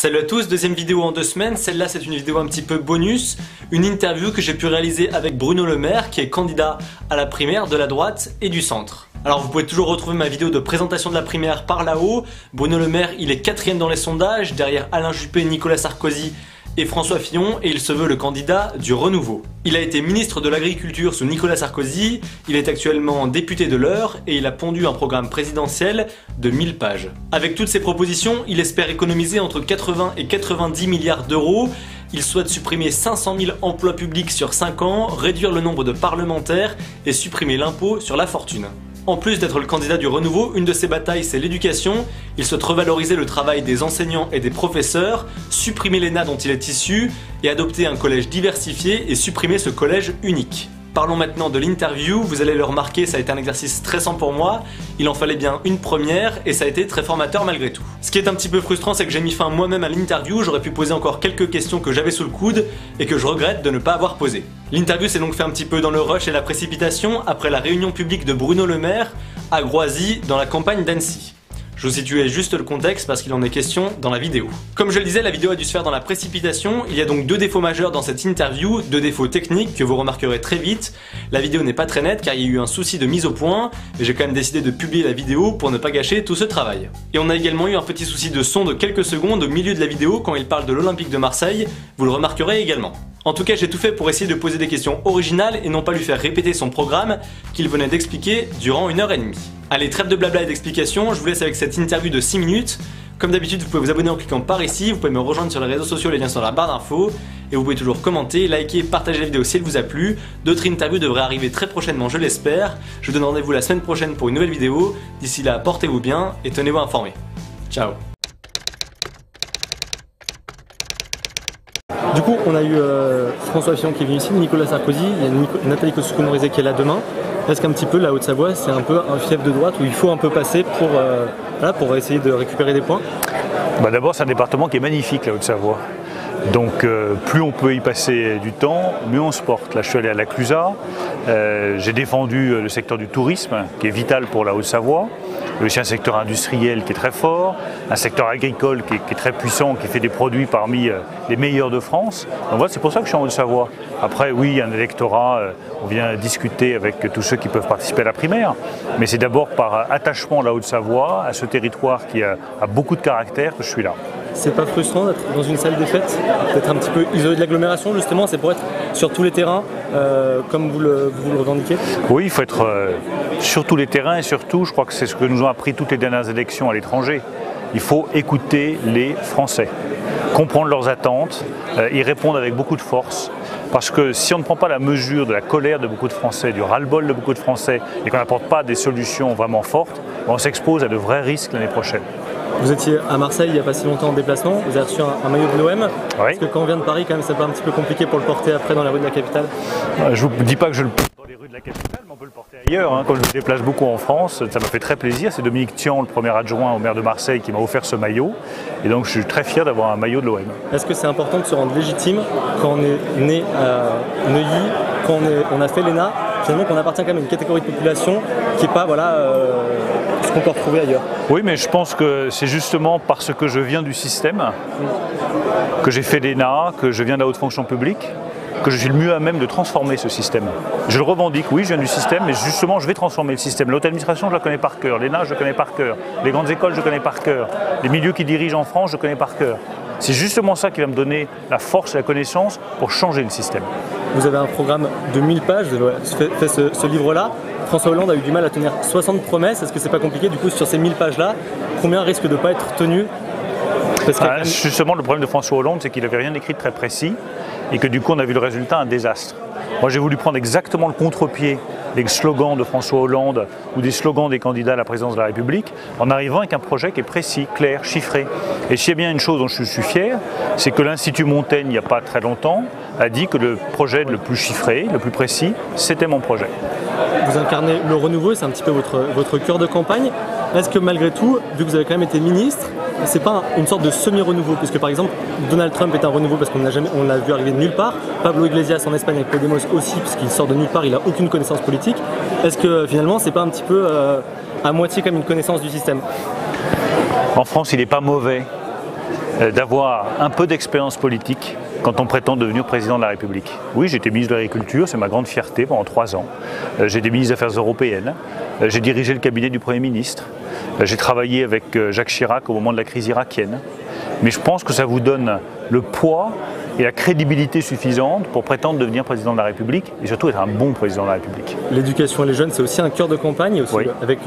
Salut à tous, deuxième vidéo en 2 semaines. Celle-là, c'est une vidéo un petit peu bonus, une interview que j'ai pu réaliser avec Bruno Le Maire, qui est candidat à la primaire de la droite et du centre. Alors vous pouvez toujours retrouver ma vidéo de présentation de la primaire par là-haut. Bruno Le Maire, il est 4e dans les sondages, derrière Alain Juppé, Nicolas Sarkozy et François Fillon, et il se veut le candidat du renouveau. Il a été ministre de l'Agriculture sous Nicolas Sarkozy, il est actuellement député de l'Eure et il a pondu un programme présidentiel de 1000 pages. Avec toutes ces propositions, il espère économiser entre 80 et 90 milliards d'euros. Il souhaite supprimer 500 000 emplois publics sur 5 ans, réduire le nombre de parlementaires et supprimer l'impôt sur la fortune. En plus d'être le candidat du renouveau, une de ses batailles c'est l'éducation. Il souhaite revaloriser le travail des enseignants et des professeurs, supprimer l'ENA dont il est issu et adopter un collège diversifié et supprimer ce collège unique. Parlons maintenant de l'interview, vous allez le remarquer, ça a été un exercice stressant pour moi, il en fallait bien une première et ça a été très formateur malgré tout. Ce qui est un petit peu frustrant, c'est que j'ai mis fin moi-même à l'interview, j'aurais pu poser encore quelques questions que j'avais sous le coude et que je regrette de ne pas avoir posées. L'interview s'est donc fait un petit peu dans le rush et la précipitation après la réunion publique de Bruno Le Maire à Groisy dans la campagne d'Annecy. Je vous situais juste le contexte parce qu'il en est question dans la vidéo. Comme je le disais, la vidéo a dû se faire dans la précipitation. Il y a donc 2 défauts majeurs dans cette interview, 2 défauts techniques que vous remarquerez très vite. La vidéo n'est pas très nette car il y a eu un souci de mise au point, mais j'ai quand même décidé de publier la vidéo pour ne pas gâcher tout ce travail. Et on a également eu un petit souci de son de quelques secondes au milieu de la vidéo quand il parle de l'Olympique de Marseille, vous le remarquerez également. En tout cas, j'ai tout fait pour essayer de poser des questions originales et non pas lui faire répéter son programme qu'il venait d'expliquer durant 1h30. Allez, trêve de blabla et d'explications, je vous laisse avec cette interview de 6 minutes. Comme d'habitude, vous pouvez vous abonner en cliquant par ici, vous pouvez me rejoindre sur les réseaux sociaux, les liens sont dans la barre d'infos, et vous pouvez toujours commenter, liker, partager la vidéo si elle vous a plu. D'autres interviews devraient arriver très prochainement, je l'espère. Je vous donne rendez-vous la semaine prochaine pour une nouvelle vidéo. D'ici là, portez-vous bien et tenez-vous informés. Ciao. Du coup, on a eu François Fillon qui est venu ici, Nicolas Sarkozy, il y a Nathalie Kosciusko-Morizet qui est là demain. Est-ce qu'un petit peu la Haute-Savoie, c'est un peu un fief de droite où il faut un peu passer pour essayer de récupérer des points? D'abord, c'est un département qui est magnifique, la Haute-Savoie. Donc plus on peut y passer du temps, mieux on se porte. Là, je suis allé à la Clusaz, j'ai défendu le secteur du tourisme, qui est vital pour la Haute-Savoie. Il y a aussi un secteur industriel qui est très fort, un secteur agricole qui est très puissant, qui fait des produits parmi les meilleurs de France. Donc voilà, c'est pour ça que je suis en Haute-Savoie. Après, oui, il y a un électorat, on vient discuter avec tous ceux qui peuvent participer à la primaire, mais c'est d'abord par attachement à la Haute-Savoie, à ce territoire qui a beaucoup de caractère, que je suis là. C'est pas frustrant d'être dans une salle des fêtes, d'être un petit peu isolé de l'agglomération, justement, c'est pour être sur tous les terrains, comme vous le revendiquez? Oui, il faut être sur tous les terrains et surtout, je crois que c'est ce que nous ont appris toutes les dernières élections à l'étranger. Il faut écouter les Français, comprendre leurs attentes, y répondre avec beaucoup de force. Parce que si on ne prend pas la mesure de la colère de beaucoup de Français, du ras-le-bol de beaucoup de Français, et qu'on n'apporte pas des solutions vraiment fortes, on s'expose à de vrais risques l'année prochaine. Vous étiez à Marseille il n'y a pas si longtemps en déplacement, vous avez reçu un maillot de l'OM. Oui. Parce que quand on vient de Paris, quand même, c'est pas un petit peu compliqué pour le porter après dans les rues de la capitale? Je ne vous dis pas que je le porte dans les rues de la capitale, mais on peut le porter ailleurs. Quand je me déplace beaucoup en France, ça m'a fait très plaisir. C'est Dominique Tian, le premier adjoint au maire de Marseille, qui m'a offert ce maillot. Et donc je suis très fier d'avoir un maillot de l'OM. Est-ce que c'est important de se rendre légitime quand on est né à Neuilly, quand on a fait l'ENA, finalement qu'on appartient quand même à une catégorie de population qui n'est pas ce qu'on peut retrouver ailleurs? Oui, mais je pense que c'est justement parce que je viens du système, que j'ai fait l'ENA, que je viens de la haute fonction publique, que je suis le mieux à même de transformer ce système. Je le revendique, oui, je viens du système, mais justement, je vais transformer le système. L'haute administration, je la connais par cœur. L'ENA, je la connais par cœur. Les grandes écoles, je connais par cœur. Les milieux qui dirigent en France, je connais par cœur. C'est justement ça qui va me donner la force et la connaissance pour changer le système. Vous avez un programme de 1000 pages, vous avez fait ce livre-là. François Hollande a eu du mal à tenir 60 promesses. Est-ce que c'est pas compliqué du coup sur ces 1000 pages-là? Combien risque de ne pas être tenu? Justement, le problème de François Hollande, c'est qu'il n'avait rien écrit de très précis et que du coup, on a vu le résultat, un désastre. Moi, j'ai voulu prendre exactement le contre-pied des slogans de François Hollande ou des slogans des candidats à la présidence de la République en arrivant avec un projet qui est précis, clair, chiffré. Et s'il y a bien une chose dont je suis fier, c'est que l'Institut Montaigne, il n'y a pas très longtemps, a dit que le projet le plus chiffré, le plus précis, c'était mon projet. Vous incarnez le renouveau, c'est un petit peu votre cœur de campagne. Est-ce que malgré tout, vu que vous avez quand même été ministre, c'est pas une sorte de semi-renouveau? Puisque par exemple, Donald Trump est un renouveau parce qu'on l'a vu arriver de nulle part. Pablo Iglesias en Espagne avec Podemos aussi, puisqu'il sort de nulle part, il n'a aucune connaissance politique. Est-ce que finalement, c'est pas un petit peu à moitié comme une connaissance du système? En France, il n'est pas mauvais. d'avoir un peu d'expérience politique quand on prétend devenir président de la République. Oui, j'étais ministre de l'Agriculture, c'est ma grande fierté pendant 3 ans. J'ai été ministre des Affaires européennes, j'ai dirigé le cabinet du Premier ministre, j'ai travaillé avec Jacques Chirac au moment de la crise irakienne. Mais je pense que ça vous donne le poids et la crédibilité suffisante pour prétendre devenir président de la République et surtout être un bon président de la République. L'éducation et les jeunes, c'est aussi un cœur de campagne, aussi oui. Avec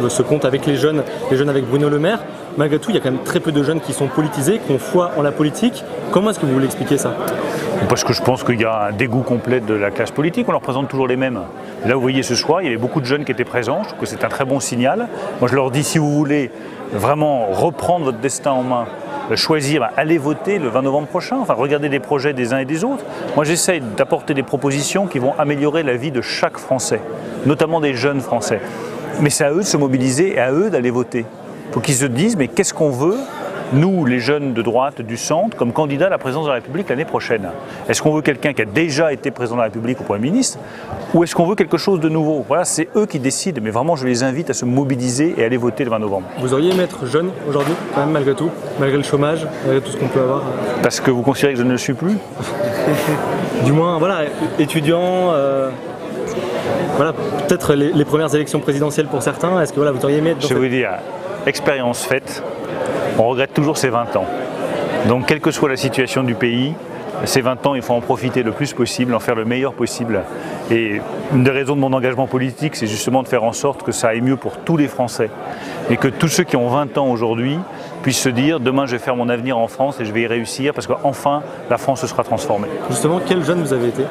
ce compte avec les jeunes avec Bruno Le Maire. Malgré tout, il y a quand même très peu de jeunes qui sont politisés, qui ont foi en la politique. Comment est-ce que vous voulez expliquer ça? Parce que je pense qu'il y a un dégoût complet de la classe politique, on leur présente toujours les mêmes. Là, vous voyez ce soir, il y avait beaucoup de jeunes qui étaient présents, je trouve que c'est un très bon signal. Moi, je leur dis, si vous voulez vraiment reprendre votre destin en main, choisir, allez voter le 20 novembre prochain, enfin regardez les projets des uns et des autres. Moi j'essaye d'apporter des propositions qui vont améliorer la vie de chaque Français, notamment des jeunes Français. Mais c'est à eux de se mobiliser et à eux d'aller voter. Il faut qu'ils se disent, mais qu'est-ce qu'on veut, nous les jeunes de droite, du centre, comme candidat à la présidence de la République l'année prochaine? Est-ce qu'on veut quelqu'un qui a déjà été président de la République ou Premier ministre, ou est-ce qu'on veut quelque chose de nouveau? Voilà, c'est eux qui décident, mais vraiment je les invite à se mobiliser et à aller voter le 20 novembre. Vous auriez aimé être jeune aujourd'hui, quand même, malgré tout, malgré le chômage, malgré tout ce qu'on peut avoir? Parce que vous considérez que je ne le suis plus? Du moins, voilà, étudiant, voilà, peut-être les premières élections présidentielles pour certains, est-ce que voilà, vous auriez aimé être dans Je vais vous dire, expérience faite, on regrette toujours ces 20 ans. Donc quelle que soit la situation du pays, ces 20 ans, il faut en profiter le plus possible, en faire le meilleur possible. Et une des raisons de mon engagement politique, c'est justement de faire en sorte que ça aille mieux pour tous les Français. Et que tous ceux qui ont 20 ans aujourd'hui puissent se dire, demain je vais faire mon avenir en France et je vais y réussir parce qu'enfin la France se sera transformée. Justement, quel jeune vous avez été?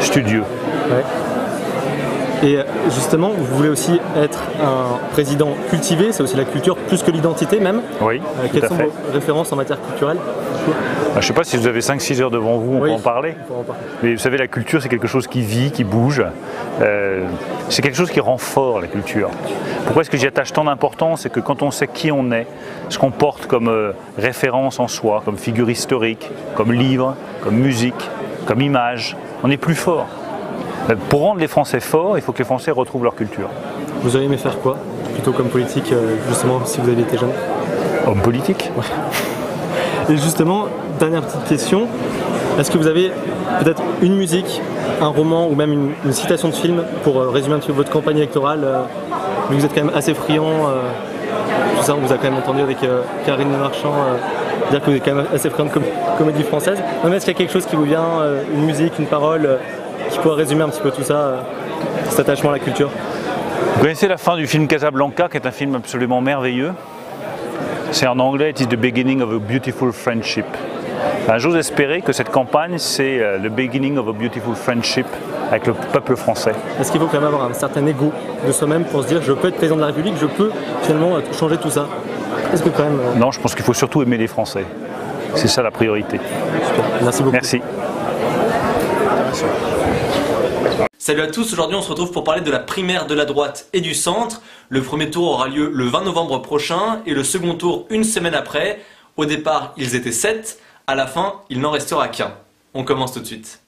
Studieux. Ouais. Et justement, vous voulez aussi être un président cultivé, c'est aussi la culture plus que l'identité même. Oui, quelles sont vos références en matière culturelle? Je ne sais pas si vous avez 5-6 heures devant vous, on peut en parler. Mais vous savez, la culture, c'est quelque chose qui vit, qui bouge. C'est quelque chose qui rend fort, la culture. Pourquoi est-ce que j'y attache tant d'importance? C'est que quand on sait qui on est, ce qu'on porte comme référence en soi, comme figure historique, comme livre, comme musique, comme image, on est plus fort. Pour rendre les Français forts, il faut que les Français retrouvent leur culture. Vous auriez aimé faire quoi? Plutôt comme politique, justement, si vous aviez été jeune? Homme politique. Et justement, dernière petite question, est-ce que vous avez peut-être une musique, un roman ou même une citation de film pour résumer un petit peu votre campagne électorale? Vous êtes quand même assez friand, tout ça, on vous a quand même entendu avec Karine Le Marchand dire que vous êtes quand même assez friand de comédie française. Non, mais est-ce qu'il y a quelque chose qui vous vient, une musique, une parole qui pourrait résumer un petit peu tout ça, cet attachement à la culture? Vous connaissez la fin du film Casablanca, qui est un film absolument merveilleux? C'est en anglais, it is the beginning of a beautiful friendship. J'ose espérer que cette campagne, c'est le beginning of a beautiful friendship avec le peuple français. Est-ce qu'il faut quand même avoir un certain ego de soi-même pour se dire je peux être président de la République, je peux finalement changer tout ça? Est-ce que quand même... Non, je pense qu'il faut surtout aimer les Français. C'est ça la priorité. Super. Merci beaucoup. Merci. Salut à tous, aujourd'hui on se retrouve pour parler de la primaire de la droite et du centre. Le premier tour aura lieu le 20 novembre prochain et le second tour une semaine après. Au départ, ils étaient 7, à la fin, il n'en restera qu'un. On commence tout de suite.